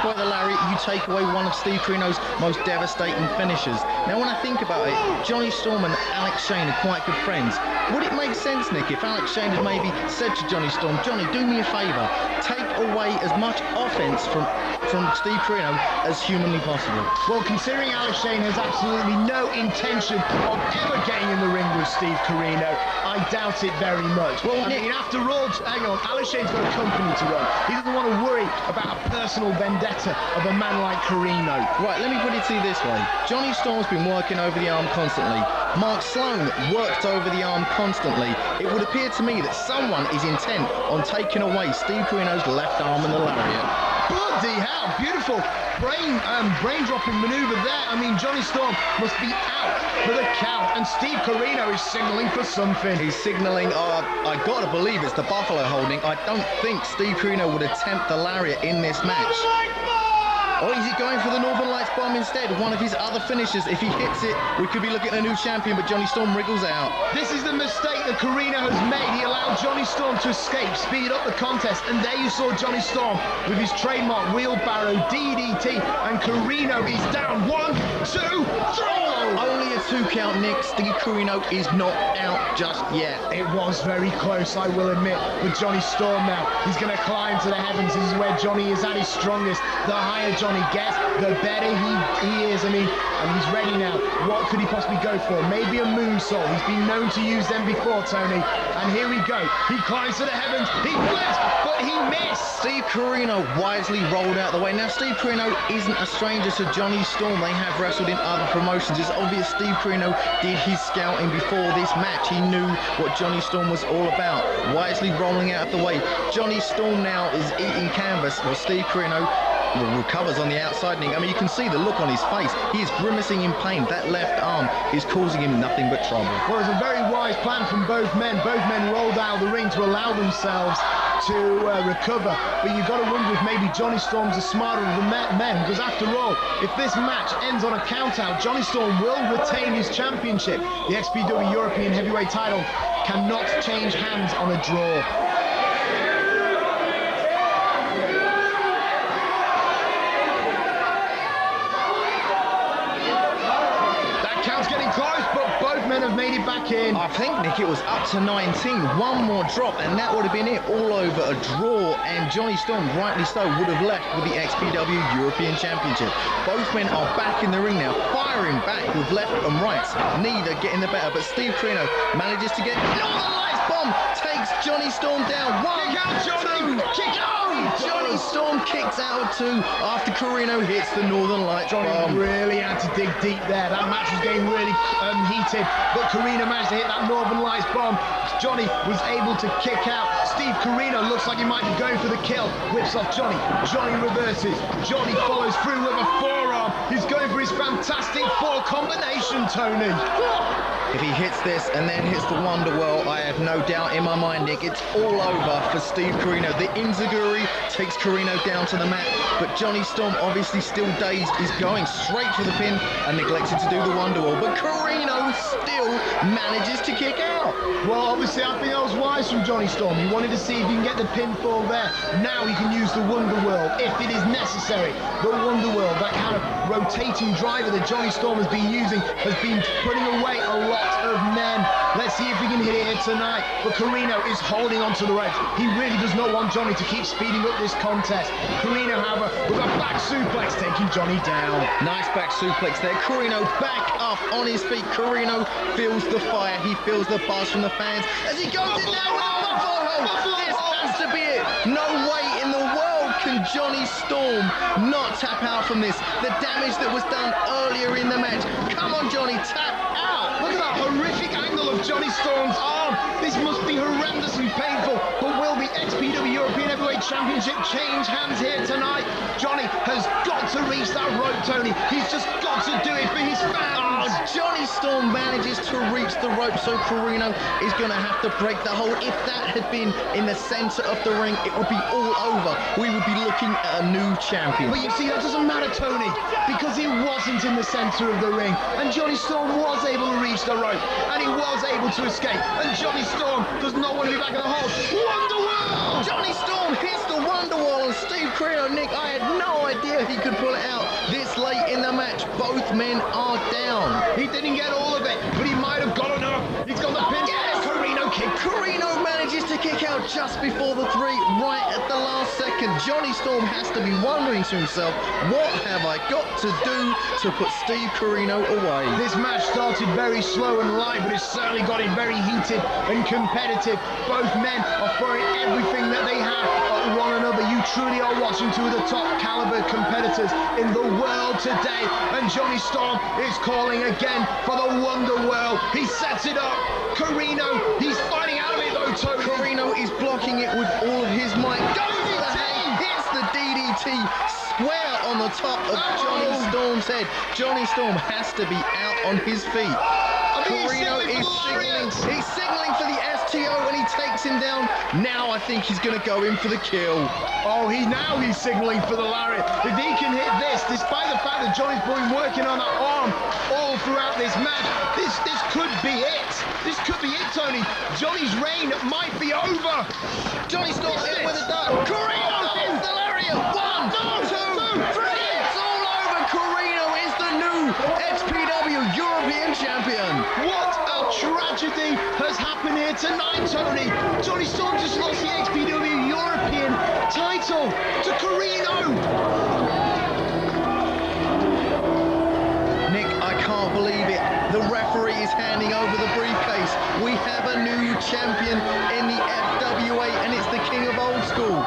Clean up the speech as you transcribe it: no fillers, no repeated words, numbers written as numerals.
away the lariat, you take away one of Steve Corino's most devastating finishers. Now, when I think about it, Jonny Storm and Alex Shane are quite good friends. Would it make sense, Nick, if Alex Shane had maybe said to Jonny Storm, Johnny, do me a favour, take away as much offence from Steve Corino as humanly possible? Well, considering Alex Shane has absolutely no intention of ever getting in the ring with Steve Corino, I doubt it very much. Well, I mean, after all, hang on, Alex Shane's got a company to run. He doesn't want to worry about a personal vendetta of a man like Corino. Right, let me put it to you this way. Jonny Storm's been working over the arm constantly. Mark Sloan worked over the arm constantly. It would appear to me that someone is intent on taking away Steve Corino's left arm and the lariat. Bloody hell, beautiful brain-dropping manoeuvre there. I mean, Jonny Storm must be out for the count, and Steve Corino is signalling for something. He's signalling, I got to believe it's the Buffalo holding. I don't think Steve Corino would attempt the lariat in this match. Or is he going for the Northern Lights bomb instead? One of his other finishers. If he hits it, we could be looking at a new champion, but Jonny Storm wriggles out. This is the mistake that Corino has made. He allowed Jonny Storm to escape, speed up the contest, and there you saw Jonny Storm with his trademark wheelbarrow DDT, and Corino is down. 1, 2, 3! Only a 2 count, Nick. Steve Corino is not out just yet. It was very close, I will admit, with Jonny Storm now. He's going to climb to the heavens. This is where Johnny is at his strongest. The higher Johnny gets, the better he is. I mean, and he's ready now. What could he possibly go for? Maybe a moonsault. He's been known to use them before, Tony. And here we go. He climbs to the heavens. He flips, but he missed. Steve Corino wisely rolled out the way. Now, Steve Corino isn't a stranger to Jonny Storm. They have wrestled in other promotions. It's obvious Steve Corino did his scouting before this match. He knew what Jonny Storm was all about. Wisely rolling out of the way. Jonny Storm now is eating canvas. Well, Steve Corino recovers on the outside. I mean, you can see the look on his face. He is grimacing in pain. That left arm is causing him nothing but trouble. Well, it's a very wise plan from both men. Both men rolled out of the ring to allow themselves to recover. But you've got to wonder if maybe Jonny Storm's the smarter of the men, because after all, if this match ends on a count-out, Jonny Storm will retain his championship. The FWA European Heavyweight title cannot change hands on a draw. Have made it back in. I think, Nick, it was up to 19. One more drop and that would have been it. All over a draw, and Jonny Storm, rightly so, would have left with the XPW European Championship. Both men are back in the ring now, firing back with left and rights. Neither getting the better, but Steve Corino manages to get Northern Lights bomb, takes Jonny Storm down. 1, kick out, Johnny! Kick out! Jonny Storm kicks out 2 after Corino hits the Northern Lights bomb. Johnny really had to dig deep there. That match was getting really heated, but Corino managed to hit that Northern Lights bomb. Johnny was able to kick out. Steve Corino looks like he might be going for the kill. Whips off Johnny. Johnny reverses. Johnny follows through with a forearm. He's going for his fantastic 4 combination, Tony. If he hits this and then hits the Wonderwell, I have no doubt in my mind, Nick, it's all over for Steve Corino. The Inzaguri takes Corino down to the mat, but Jonny Storm, obviously still dazed, is going straight for the pin and neglected to do the Wonderwall. But Corino still manages to kick out. Well, obviously, I think that was wise from Jonny Storm. He wanted to see if he can get the pinfall there. Now he can use the Wonderworld if it is necessary. The Wonderworld, that kind of rotating driver that Jonny Storm has been using, has been putting away a lot of men. Let's see if we can hit it here tonight. But Corino is holding on to the ropes. He really does not want Johnny to keep speeding up this contest. Corino, however, with a back suplex, taking Johnny down. Nice back suplex there. Corino back up on his feet. Corino feels the fire. He feels the buzz from the fans as he goes in there with a Buffalo hold. This has to be it. No way in the world can Jonny Storm not tap out from this. The damage that was done earlier in the match. Come on, Johnny, tap out. Look at that horrific angle of Jonny Storm's arm. This must be horrendously painful. But will the XPW European Heavyweight Championship change hands here tonight? Johnny has got to reach that rope, Tony. He's just got to do it for his fans. Jonny Storm manages to reach the rope, so Corino is going to have to break the hold. If that had been in the centre of the ring, it would be all over. We would be looking at a new champion. But you see, that doesn't matter, Tony, because he wasn't in the centre of the ring, and Jonny Storm was able to reach the rope, and he was able to escape, and Jonny Storm does not want to be back in the hold. Wonderwall! Jonny Storm hits the Wonderwall, and Steve Corino, Nick, I had no idea he could pull it out this late in the match. Both men are down. He didn't get all of it, but he might have got enough. He's got the pin. Yes! Corino kick. Corino manages to kick out just before the 3, right at the last second. Jonny Storm has to be wondering to himself, what have I got to do to put Steve Corino away? This match started very slow and light, but it's certainly got it very heated and competitive. Both men are throwing everything that they have at one another. You truly are watching two of the top caliber competitors in the world today. And Jonny Storm is calling again for the Wonder World. He sets it up. Corino, he's fighting out of it though, Tony. Corino is blocking it with all of his might. Goes for the hang, hits the DDT square on the top of Jonny Storm's head. Jonny Storm has to be out on his feet. Corino is signaling. He's signaling for the STO and he takes him down. Now I think he's going to go in for the kill. Oh, now he's signaling for the lariat. If he can hit this, despite the fact that Jonny's been working on that arm all throughout this match, this could be it. This could be it, Tony. Jonny's reign might be over. Jonny Storm in with a dart. Corino hits the lariat. 1, 2, 3. It's all over. Corino is the new XPW European champion. What a tragedy has happened here tonight, Tony. Jonny Storm just lost the XPW European title to Corino. Nick, I can't believe it. The referee is handing over the briefcase. We have a new champion in the FWA and it's the King of Old School.